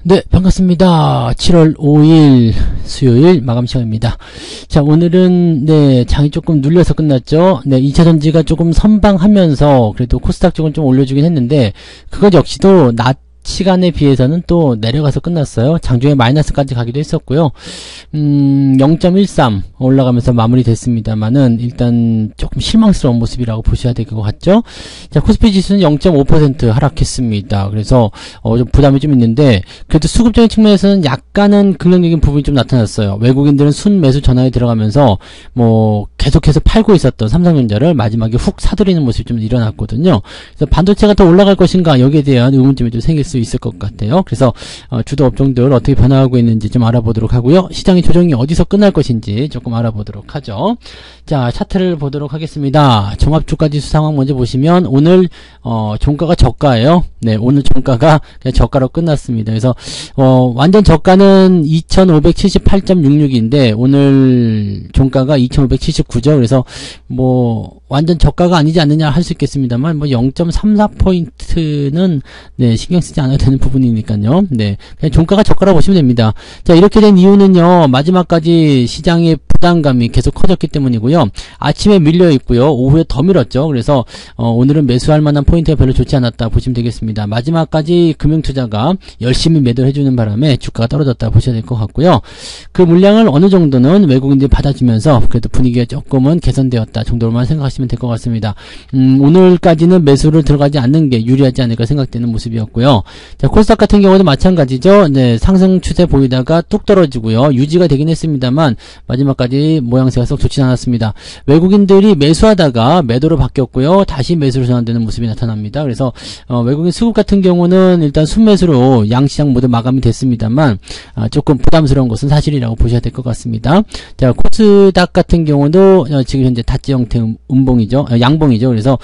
네, 반갑습니다. 7월 5일 수요일 마감 시간입니다. 자, 오늘은 네, 장이 조금 눌려서 끝났죠. 네, 2차 전지가 조금 선방하면서 그래도 코스닥 쪽은 좀 올려주긴 했는데 그것 역시도 낮 시간에 비해서는 또 내려가서 끝났어요. 장중에 마이너스까지 가기도 했었고요. 0.13 올라가면서 마무리됐습니다만은 일단 조금 실망스러운 모습이라고 보셔야 될 것 같죠. 자, 코스피 지수는 0.5% 하락했습니다. 그래서 좀 부담이 좀 있는데 그래도 수급적인 측면에서는 약간은 긍정적인 부분이 좀 나타났어요. 외국인들은 순매수 전환에 들어가면서 뭐 계속해서 팔고 있었던 삼성전자를 마지막에 훅 사들이는 모습이 좀 일어났거든요. 그래서 반도체가 더 올라갈 것인가 여기에 대한 의문점이 좀 생길 수 있을 것 같아요. 그래서 주도 업종들 어떻게 변화하고 있는지 좀 알아보도록 하고요. 시장의 조정이 어디서 끝날 것인지 조금 알아보도록 하죠. 자, 차트를 보도록 하겠습니다. 종합주가지수 상황 먼저 보시면 오늘 종가가 저가예요. 네, 오늘 종가가 그냥 저가로 끝났습니다. 그래서 완전 저가는 2578.66인데 오늘 종가가 2579죠. 그래서 뭐 완전 저가가 아니지 않느냐 할 수 있겠습니다만 뭐 0.34포인트는 네, 신경 쓰지 않아도 되는 부분이니까요. 네, 그냥 종가가 저가라고 보시면 됩니다. 자, 이렇게 된 이유는요. 마지막까지 시장의 부담감이 계속 커졌기 때문이고요. 아침에 밀려 있고요. 오후에 더 밀었죠. 그래서 오늘은 매수할 만한 포인트가 별로 좋지 않았다 보시면 되겠습니다. 마지막까지 금융투자가 열심히 매도를 해주는 바람에 주가가 떨어졌다 보셔야 될 것 같고요. 그 물량을 어느 정도는 외국인들이 받아주면서 그래도 분위기가 조금은 개선되었다 정도로만 생각하시면 될 것 같습니다. 오늘까지는 매수를 들어가지 않는 게 유리하지 않을까 생각되는 모습이었고요. 자, 코스닥 같은 경우도 마찬가지죠. 네, 상승 추세 보이다가 뚝 떨어지고요. 유지가 되긴 했습니다만 마지막까지 모양새가 썩 좋지 않았습니다. 외국인들이 매수하다가 매도로 바뀌었고요. 다시 매수로 전환되는 모습이 나타납니다. 그래서 외국인 수급 같은 경우는 일단 순매수로 양시장 모두 마감이 됐습니다만 조금 부담스러운 것은 사실이라고 보셔야 될 것 같습니다. 자, 코스닥 같은 경우도 지금 현재 다지 형태 음봉이죠. 양봉이죠. 그래서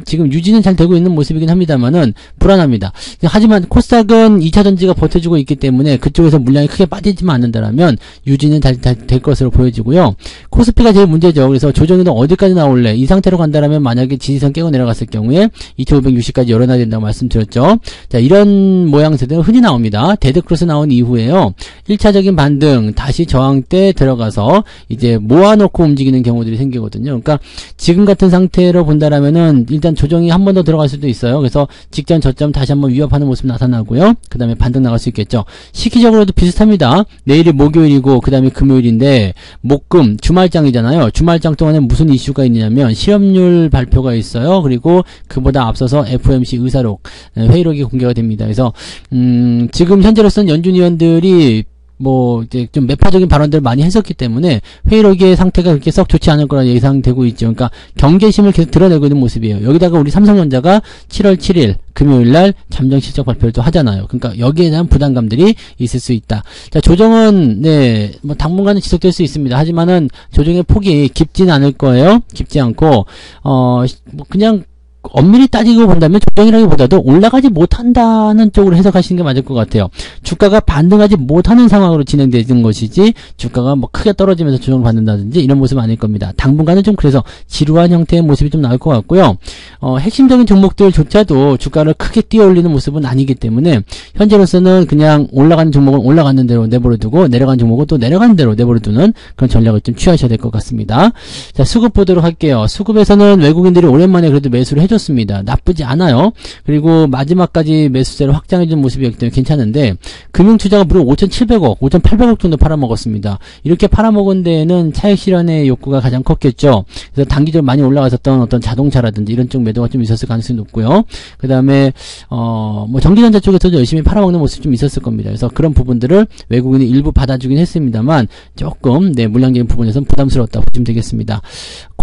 지금 유지는 잘 되고 있는 모습이긴 합니다만은 불안합니다. 하지만 코스닥은 2차 전지가 버텨주고 있기 때문에 그쪽에서 물량이 크게 빠지지만 않는다라면 유지는 될 것으로 보여지고요. 코스피가 제일 문제죠. 그래서 조정이 어디까지 나올래? 이 상태로 간다라면 만약에 지지선 깨고 내려갔을 경우에 2560까지 열어놔야 된다고 말씀드렸죠. 자, 이런 모양새들은 흔히 나옵니다. 데드크로스 나온 이후에요. 1차적인 반등, 다시 저항대 들어가서 이제 모아놓고 움직이는 경우들이 생기거든요. 그러니까 지금 같은 상태로 본다라면은 일단 조정이 한 번 더 들어갈 수도 있어요. 그래서 직전 저점 다시 한번 위협하는 모습 나타나고요. 그 다음에 반등 나갈 수 있겠죠. 시기적으로도 비슷합니다. 내일이 목요일이고 그 다음에 금요일인데 목금 주말장이잖아요. 주말장 동안에 무슨 이슈가 있냐면 실업률 발표가 있어요. 그리고 그보다 앞서서 FOMC 의사록 회의록이 공개가 됩니다. 그래서 지금 현재로서는 연준 위원들이 뭐 이제 좀 매파적인 발언들을 많이 했었기 때문에 회의록의 상태가 그렇게 썩 좋지 않을 거라 예상되고 있죠. 그러니까 경계심을 계속 드러내고 있는 모습이에요. 여기다가 우리 삼성전자가 7월 7일 금요일날 잠정 실적 발표를 또 하잖아요. 그러니까 여기에 대한 부담감들이 있을 수 있다. 자, 조정은 네, 뭐 당분간은 지속될 수 있습니다. 하지만은 조정의 폭이 깊지는 않을 거예요. 깊지 않고 뭐 그냥 엄밀히 따지고 본다면 조정이라기보다도 올라가지 못한다는 쪽으로 해석하시는 게 맞을 것 같아요. 주가가 반등하지 못하는 상황으로 진행되는 것이지 주가가 뭐 크게 떨어지면서 조정을 받는다든지 이런 모습은 아닐 겁니다. 당분간은 좀 그래서 지루한 형태의 모습이 좀 나올 것 같고요. 핵심적인 종목들조차도 주가를 크게 띄어올리는 모습은 아니기 때문에 현재로서는 그냥 올라가는 종목은 올라가는 대로 내버려두고 내려가는 종목은 또 내려가는 대로 내버려두는 그런 전략을 좀 취하셔야 될 것 같습니다. 자, 수급 보도록 할게요. 수급에서는 외국인들이 오랜만에 그래도 매수를 해줬습니다. 나쁘지 않아요. 그리고 마지막까지 매수세를 확장해준 모습이었기 때문에 괜찮은데 금융투자가 무려 5,700억, 5,800억 정도 팔아먹었습니다. 이렇게 팔아먹은 데에는 차익 실현의 욕구가 가장 컸겠죠. 그래서 단기적으로 많이 올라갔었던 어떤 자동차라든지 이런 쪽 매도가 좀 있었을 가능성이 높고요. 그 다음에 뭐 전기전자 쪽에서도 열심히 팔아먹는 모습이 좀 있었을 겁니다. 그래서 그런 부분들을 외국인이 일부 받아주긴 했습니다만 조금 네, 물량적인 부분에서는 부담스러웠다 보시면 되겠습니다.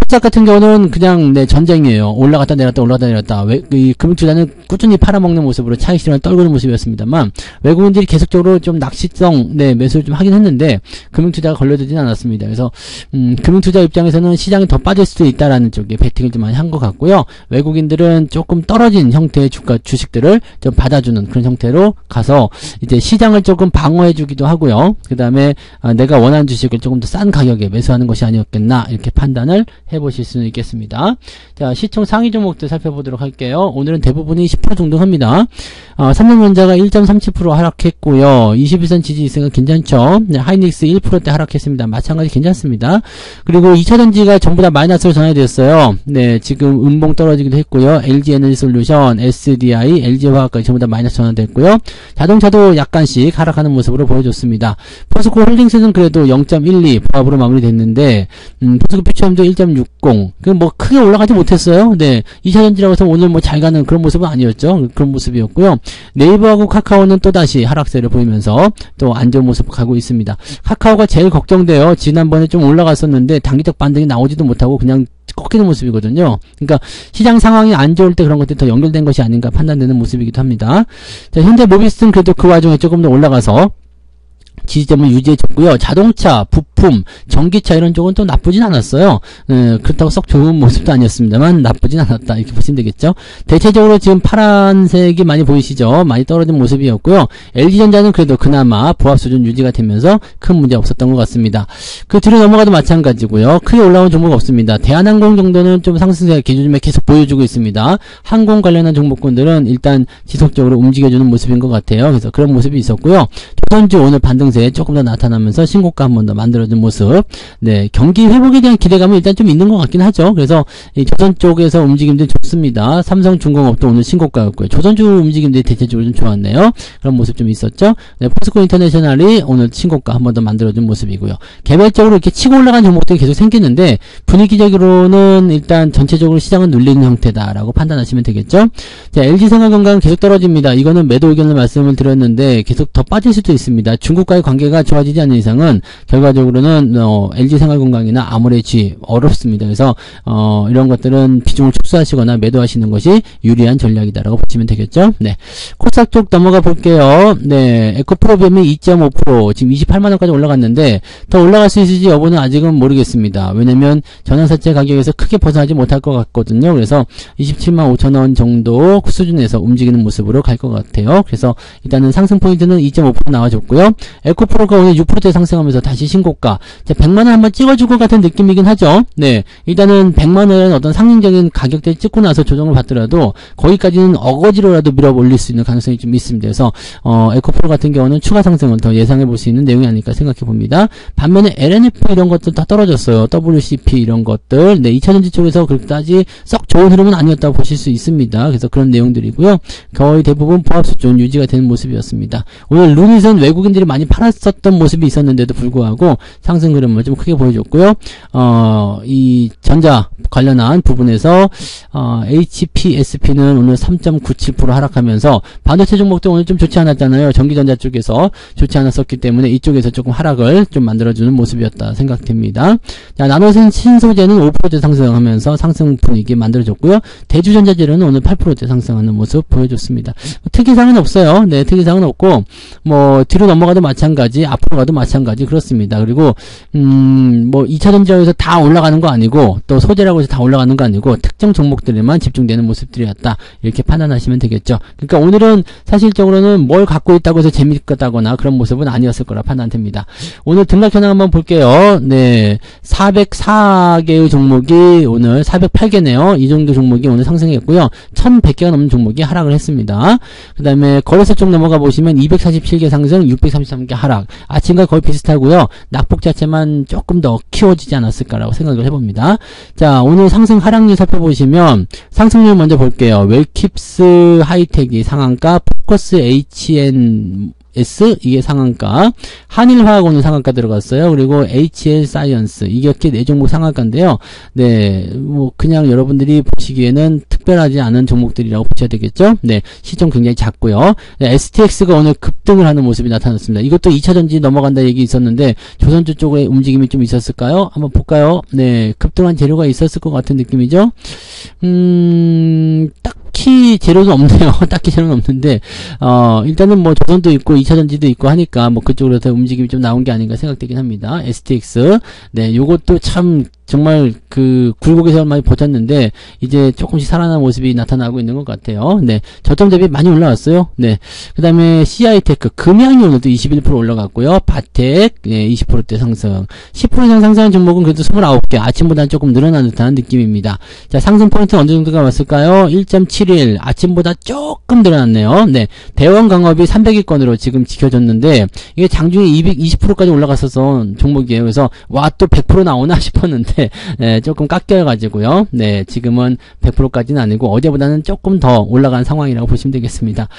코스닥 같은 경우는 그냥 네, 전쟁이에요. 올라갔다 내렸다 올라갔다 내렸다. 이 금융투자는 꾸준히 팔아먹는 모습으로 차익 실현을 떨구는 모습이었습니다만 외국인들이 계속적으로 좀 낚시성 네, 매수를 좀 하긴 했는데 금융투자가 걸려들진 않았습니다. 그래서 금융투자 입장에서는 시장이 더 빠질 수도 있다라는 쪽에 베팅을 좀 많이 한 것 같고요. 외국인들은 조금 떨어진 형태의 주식들을 좀 받아주는 그런 형태로 가서 이제 시장을 조금 방어해주기도 하고요. 그 다음에 내가 원하는 주식을 조금 더 싼 가격에 매수하는 것이 아니었겠나 이렇게 판단을 해보실 수는 있겠습니다. 자, 시총 상위 종목들 살펴보도록 할게요. 오늘은 대부분이 10% 정도 합니다. 삼성전자가 1.37% 하락했고요. 21선 지지 있으니까 괜찮죠. 네, 하이닉스 1%대 하락했습니다. 마찬가지 괜찮습니다. 그리고 2차전지가 전부 다 마이너스로 전환되었어요. 네, 지금 음봉 떨어지기도 했고요. LG에너지솔루션, SDI, LG화학까지 전부 다 마이너스 전환됐고요. 자동차도 약간씩 하락하는 모습으로 보여줬습니다. 포스코 홀딩스는 그래도 0.12 보합으로 마무리됐는데 포스코 퓨처엠도 1.60 그 뭐 크게 올라가지 못했어요. 네, 2차전지라고 해서 오늘 뭐 잘 가는 그런 모습은 아니었죠. 그런 모습이었고요. 네이버하고 카카오는 또다시 하락세를 보이면서 또 안 좋은 모습 가고 있습니다. 카카오가 제일 걱정돼요. 지난번에 좀 올라갔었는데 단기적 반등이 나오지도 못하고 그냥 꺾이는 모습이거든요. 그러니까 시장 상황이 안 좋을 때 그런 것들이 더 연결된 것이 아닌가 판단되는 모습이기도 합니다. 자, 현대모비스는 그래도 그 와중에 조금 더 올라가서 지지점을 유지해줬고요. 자동차, 부품, 전기차 이런 쪽은 또 나쁘진 않았어요. 그렇다고 썩 좋은 모습도 아니었습니다만 나쁘진 않았다 이렇게 보시면 되겠죠. 대체적으로 지금 파란색이 많이 보이시죠. 많이 떨어진 모습이었고요. LG전자는 그래도 그나마 보합 수준 유지가 되면서 큰 문제 없었던 것 같습니다. 그 뒤로 넘어가도 마찬가지고요. 크게 올라온 종목 없습니다. 대한항공 정도는 좀 상승세 기준에 계속 보여주고 있습니다. 항공 관련한 종목군들은 일단 지속적으로 움직여주는 모습인 것 같아요. 그래서 그런 모습이 있었고요. 조선주 오늘 반등세 조금 더 나타나면서 신고가 한 번 더 만들어준 모습. 네, 경기 회복에 대한 기대감은 일단 좀 있는 것 같긴 하죠. 그래서 이 조선 쪽에서 움직임들 좋습니다. 삼성중공업도 오늘 신고가였고요. 조선주 움직임들이 대체적으로 좀 좋았네요. 그런 모습 좀 있었죠. 네, 포스코 인터내셔널이 오늘 신고가 한 번 더 만들어준 모습이고요. 개별적으로 이렇게 치고 올라간 종목들이 계속 생기는데 분위기적으로는 일단 전체적으로 시장은 눌리는 형태다라고 판단하시면 되겠죠. 자, LG생활건강은 계속 떨어집니다. 이거는 매도 의견을 말씀을 드렸는데 계속 더 빠질 수도 있습니다. 중국과의 관계가 좋아지지 않는 이상은 결과적으로는 LG생활건강이나 아모레지 어렵습니다. 그래서 이런 것들은 비중을 축소하시거나 매도하시는 것이 유리한 전략이다라고 보시면 되겠죠. 네, 코스닥 쪽 넘어가 볼게요. 네, 에코프로비엠이 2.5% 지금 28만원까지 올라갔는데 더 올라갈 수 있을지 여부는 아직은 모르겠습니다. 왜냐면 전환사채 가격에서 크게 벗어나지 못할 것 같거든요. 그래서 27만 5천원 정도 수준에서 움직이는 모습으로 갈 것 같아요. 그래서 일단은 상승 포인트는 2.5% 나와줬고요. 에코프로가 오늘 6%대 상승하면서 다시 신고가. 자, 100만원 한번 찍어줄 것 같은 느낌이긴 하죠. 네, 일단은 100만원은 어떤 상징적인 가격대를 찍고 나서 조정을 받더라도 거기까지는 어거지로라도 밀어 올릴 수 있는 가능성이 좀 있습니다. 그래서 에코프로 같은 경우는 추가 상승을 더 예상해 볼 수 있는 내용이 아닐까 생각해 봅니다. 반면에 LNF 이런 것들 다 떨어졌어요. WCP 이런 것들. 네, 2차전지 쪽에서 그렇게까지 썩 좋은 흐름은 아니었다고 보실 수 있습니다. 그래서 그런 내용들이고요. 거의 대부분 보합 수준 유지가 되는 모습이었습니다. 오늘 루닛은 외국인들이 많이 팔았었던 모습이 있었는데도 불구하고 상승 흐름을 좀 크게 보여줬고요. 이 전자 관련한 부분에서 HPSP는 오늘 3.97% 하락하면서 반도체 종목도 오늘 좀 좋지 않았잖아요. 전기전자 쪽에서 좋지 않았었기 때문에 이쪽에서 조금 하락을 좀 만들어주는 모습이었다 생각됩니다. 자, 나노신 신소재는 5%대 상승하면서 상승 분위기 만들어줬고요. 대주전자재료는 오늘 8%대 상승하는 모습 보여줬습니다. 특이사항은 없어요. 네, 특이사항은 없고 뭐 뒤로 넘어가도 마찬가지, 앞으로 가도 마찬가지 그렇습니다. 그리고 뭐 2차전지에서 다 올라가는 거 아니고 또 소재라고 해서 다 올라가는 거 아니고 특정 종목들에만 집중되는 모습들이었다 이렇게 판단하시면 되겠죠. 그러니까 오늘은 사실적으로는 뭘 갖고 있다고 해서 재밌겠다거나 그런 모습은 아니었을 거라 판단됩니다. 오늘 등락 현황 한번 볼게요. 네, 404개의 종목이 오늘 408개네요. 이 정도 종목이 오늘 상승했고요. 1100개가 넘는 종목이 하락을 했습니다. 그 다음에 거래소 쪽 넘어가 보시면 247개 상승, 633개 하락. 아침과 거의 비슷하고요. 낙폭 자체만 조금 더 키워지지 않았을까라고 생각을 해봅니다. 자, 오늘 상승 하락률 살펴보시면 상승률 먼저 볼게요. 웰킵스 하이텍이 상한가, 포커스 HNS 이게 상한가, 한일화학 오늘 상한가 들어갔어요. 그리고 HL 사이언스 이렇게 네 종목 상한가인데요. 네, 뭐 그냥 여러분들이 보시기에는 특별하지 않은 종목들이라고 보셔야 되겠죠. 네, 시총 굉장히 작고요. 네, STX가 오늘 급등을 하는 모습이 나타났습니다. 이것도 2차전지 넘어간다 얘기 있었는데 조선주 쪽에 움직임이 좀 있었을까요? 한번 볼까요? 네, 급등한 재료가 있었을 것 같은 느낌이죠. 딱히 재료는 없네요. 딱히 재료는 없는데, 일단은 뭐 조선도 있고 2차전지도 있고 하니까 뭐 그쪽으로 더 움직임이 좀 나온 게 아닌가 생각되긴 합니다. STX. 네, 요것도 참 정말 그 굴곡에서 많이 버텼는데 이제 조금씩 살아난 모습이 나타나고 있는 것 같아요. 네, 저점 대비 많이 올라왔어요. 네, 그 다음에 CI테크 금양이 오늘도 21% 올라갔고요. 바텍 네, 20%대 상승, 10% 이상 상승한 종목은 그래도 29개, 아침보다는 조금 늘어난 듯한 느낌입니다. 자, 상승 포인트 어느 정도가 왔을까요? 1.71, 아침보다 조금 늘어났네요. 네, 대원 강업이 300위권으로 지금 지켜졌는데 이게 장중에 220%까지 올라갔어서 종목이에요. 그래서 와, 또 100% 나오나 싶었는데 네, 조금 깎여가지고요. 네, 지금은 100%까지는 아니고 어제보다는 조금 더 올라간 상황이라고 보시면 되겠습니다.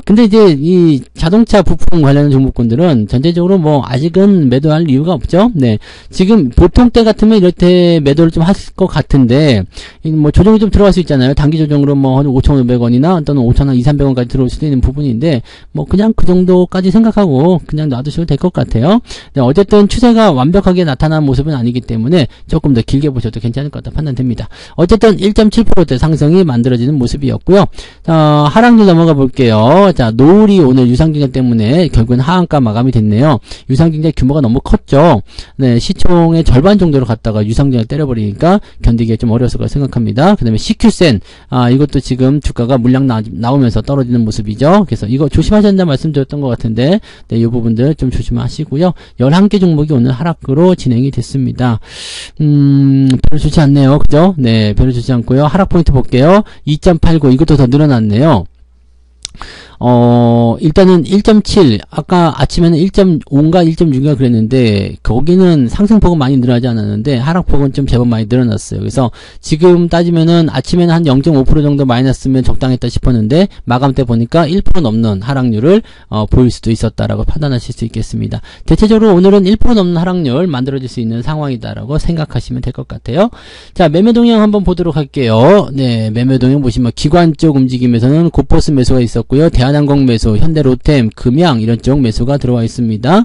근데 이제 이 자동차 부품 관련 종목군들은 전체적으로 뭐 아직은 매도할 이유가 없죠. 네, 지금 보통 때 같으면 이럴 때 매도를 좀 할 것 같은데 뭐 조정이 좀 들어갈 수 있잖아요. 단기 조정으로 뭐 한 5,500원이나 또는 5,000원, 2,300원까지 들어올 수도 있는 부분인데 뭐 그냥 그 정도까지 생각하고 그냥 놔두셔도 될 것 같아요. 네, 어쨌든 추세가 완벽하게 나타난 모습은 아니기 때문에 조금 더 길게 보셔도 괜찮을 것 같다 판단됩니다. 어쨌든 1.7%대 상승이 만들어지는 모습이었고요. 하락률 넘어가 볼게요. 자, 노을이 오늘 유상증자 때문에 결국은 하한가 마감이 됐네요. 유상증자 규모가 너무 컸죠. 네, 시총의 절반 정도로 갔다가 유상증자 때려버리니까 견디기가 좀 어려웠을 거라 생각합니다. 그 다음에 CQ센, 이것도 지금 주가가 물량 나오면서 떨어지는 모습이죠. 그래서 이거 조심하셔야 된다 말씀드렸던 것 같은데, 네, 이 부분들 좀 조심하시고요. 11개 종목이 오늘 하락으로 진행이 됐습니다. 별로 좋지 않네요. 그죠? 네, 별로 좋지 않고요. 하락 포인트 볼게요. 2.89, 이것도 더 늘어났네요. 일단은 1.7, 아까 아침에는 1.5인가 1.6인가 그랬는데, 거기는 상승폭은 많이 늘어나지 않았는데, 하락폭은 좀 제법 많이 늘어났어요. 그래서 지금 따지면은 아침에는 한 0.5% 정도 마이너스면 적당했다 싶었는데, 마감 때 보니까 1% 넘는 하락률을, 보일 수도 있었다라고 판단하실 수 있겠습니다. 대체적으로 오늘은 1% 넘는 하락률 만들어질 수 있는 상황이다라고 생각하시면 될 것 같아요. 자, 매매 동향 한번 보도록 할게요. 네, 매매 동향 보시면 기관 쪽 움직임에서는 고포스 매수가 있었고요. 대한항공 매수, 현대로템, 금양 이런 쪽 매수가 들어와 있습니다.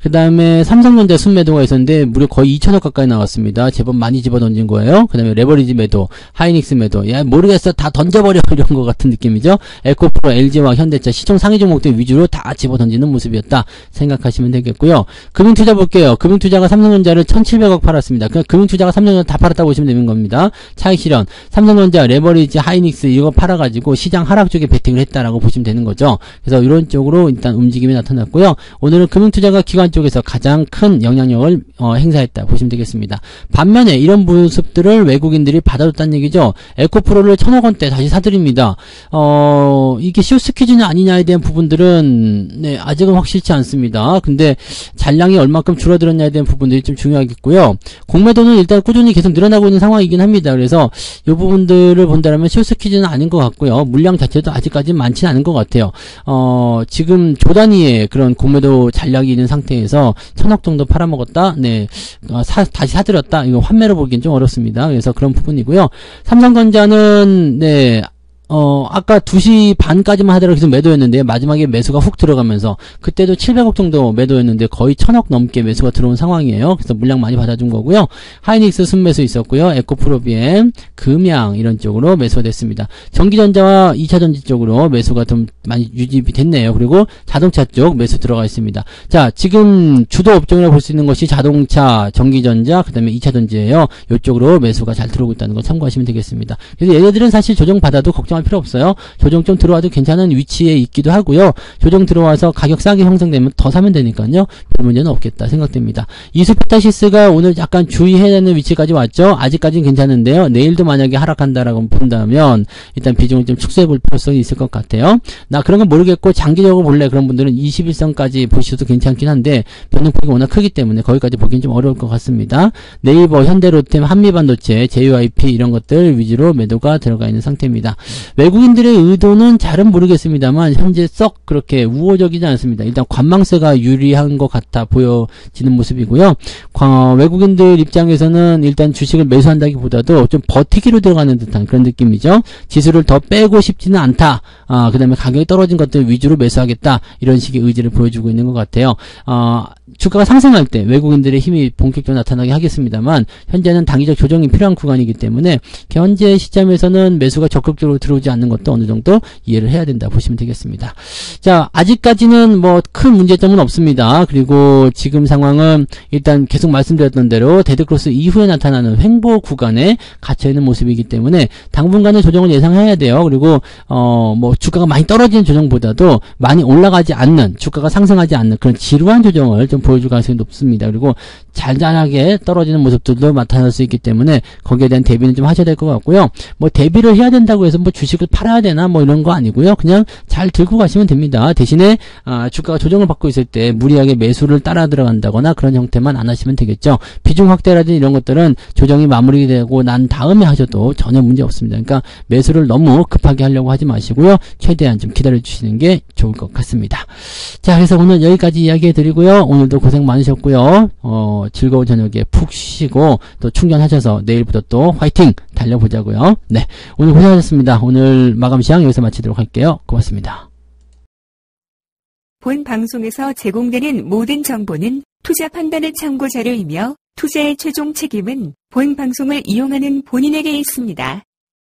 그 다음에 삼성전자 순매도가 있었는데 무려 거의 2천억 가까이 나왔습니다. 제법 많이 집어던진 거예요. 그 다음에 레버리지 매도, 하이닉스 매도, 야 모르겠어 다 던져버려 이런 것 같은 느낌이죠. 에코프로, LG와 현대차 시총 상위 종목들 위주로 다 집어던지는 모습이었다 생각하시면 되겠고요. 금융투자 볼게요. 금융투자가 삼성전자를 1,700억 팔았습니다. 그냥 금융투자가 삼성전자 다 팔았다고 보시면 되는 겁니다. 차익 실현, 삼성전자, 레버리지, 하이닉스 이거 팔아가지고 시장 하락 쪽에 베팅을 했다라고 보시면 되는 거죠. 그래서 이런 쪽으로 일단 움직임이 나타났고요. 오늘은 금융투자가 기관 쪽에서 가장 큰 영향력을 행사했다 보시면 되겠습니다. 반면에 이런 모습들을 외국인들이 받아줬다는 얘기죠. 에코프로를 1,000억 원대 다시 사드립니다. 이게 쇼스퀴즈는 아니냐에 대한 부분들은 네, 아직은 확실치 않습니다. 근데 잔량이 얼마큼 줄어들었냐에 대한 부분들이 좀 중요하겠고요. 공매도는 일단 꾸준히 계속 늘어나고 있는 상황이긴 합니다. 그래서 이 부분들을 본다면 쇼스퀴즈는 아닌 것 같고요. 물량 자체도 아직까지 많지는 않은 것 같아요. 지금 조단위에 그런 공매도 잔량이 있는 상태에서 1,000억 정도 팔아먹었다. 네, 다시 사들였다. 이거 환매로 보기엔 좀 어렵습니다. 그래서 그런 부분이고요. 삼성전자는 네. 아까 2시 반까지만 하더라도 계속 매도였는데 마지막에 매수가 훅 들어가면서 그때도 700억 정도 매도였는데 거의 1,000억 넘게 매수가 들어온 상황이에요. 그래서 물량 많이 받아준 거고요. 하이닉스 순매수 있었고요. 에코프로비엠, 금양 이런 쪽으로 매수가 됐습니다. 전기전자와 2차전지 쪽으로 매수가 좀 많이 유지가 됐네요. 그리고 자동차 쪽 매수 들어가 있습니다. 자, 지금 주도 업종이라고 볼 수 있는 것이 자동차, 전기전자, 그 다음에 2차전지예요. 이쪽으로 매수가 잘 들어오고 있다는 거 참고하시면 되겠습니다. 그래서 얘네들은 사실 조정받아도 걱정할 필요 없어요. 조정 좀 들어와도 괜찮은 위치에 있기도 하고요. 조정 들어와서 가격 싸게 형성되면 더 사면 되니까요. 별 문제는 없겠다 생각됩니다. 이수페타시스가 오늘 약간 주의해야 되는 위치까지 왔죠. 아직까지는 괜찮은데요. 내일도 만약에 하락한다라고 본다면 일단 비중을 좀 축소해 볼 필요성이 있을 것 같아요. 나 그런 건 모르겠고 장기적으로 볼래 그런 분들은 21선까지 보셔도 괜찮긴 한데 변동폭이 워낙 크기 때문에 거기까지 보기는 좀 어려울 것 같습니다. 네이버, 현대로템, 한미반도체, JYP 이런 것들 위주로 매도가 들어가 있는 상태입니다. 외국인들의 의도는 잘은 모르겠습니다만 현재 썩 그렇게 우호적이지 않습니다. 일단 관망세가 유리한 것 같아 보여지는 모습이고요. 외국인들 입장에서는 일단 주식을 매수한다기보다도 좀 버티기로 들어가는 듯한 그런 느낌이죠. 지수를 더 빼고 싶지는 않다. 그 다음에 가격이 떨어진 것들 위주로 매수하겠다. 이런 식의 의지를 보여주고 있는 것 같아요. 주가가 상승할 때 외국인들의 힘이 본격적으로 나타나게 하겠습니다만 현재는 단기적 조정이 필요한 구간이기 때문에 현재 시점에서는 매수가 적극적으로 들어오지 않는 것도 어느 정도 이해를 해야 된다 보시면 되겠습니다. 자, 아직까지는 뭐 큰 문제점은 없습니다. 그리고 지금 상황은 일단 계속 말씀드렸던 대로 데드크로스 이후에 나타나는 횡보 구간에 갇혀있는 모습이기 때문에 당분간의 조정을 예상해야 돼요. 그리고 뭐 주가가 많이 떨어지는 조정보다도 많이 올라가지 않는, 주가가 상승하지 않는 그런 지루한 조정을 좀 보여줄 가능성이 높습니다. 그리고 잔잔하게 떨어지는 모습들도 나타날 수 있기 때문에 거기에 대한 대비는 좀 하셔야 될 것 같고요. 뭐 대비를 해야 된다고 해서 뭐 주식을 팔아야 되나 뭐 이런 거 아니고요. 그냥 잘 들고 가시면 됩니다. 대신에 주가가 조정을 받고 있을 때 무리하게 매수를 따라 들어간다거나 그런 형태만 안 하시면 되겠죠. 비중 확대라든지 이런 것들은 조정이 마무리되고 난 다음에 하셔도 전혀 문제 없습니다. 그러니까 매수를 너무 급하게 하려고 하지 마시고요. 최대한 좀 기다려 주시는 게 좋을 것 같습니다. 자, 그래서 오늘 여기까지 이야기해 드리고요. 오늘도 고생 많으셨고요. 즐거운 저녁에 푹 쉬시고 또 충전하셔서 내일부터 또 화이팅 달려보자고요. 네, 오늘 고생하셨습니다. 오늘 마감 시간 여기서 마치도록 할게요. 고맙습니다. 본 방송에서 제공되는 모든 정보는 투자 판단의 참고 자료이며 투자의 최종 책임은 본 방송을 이용하는 본인에게 있습니다.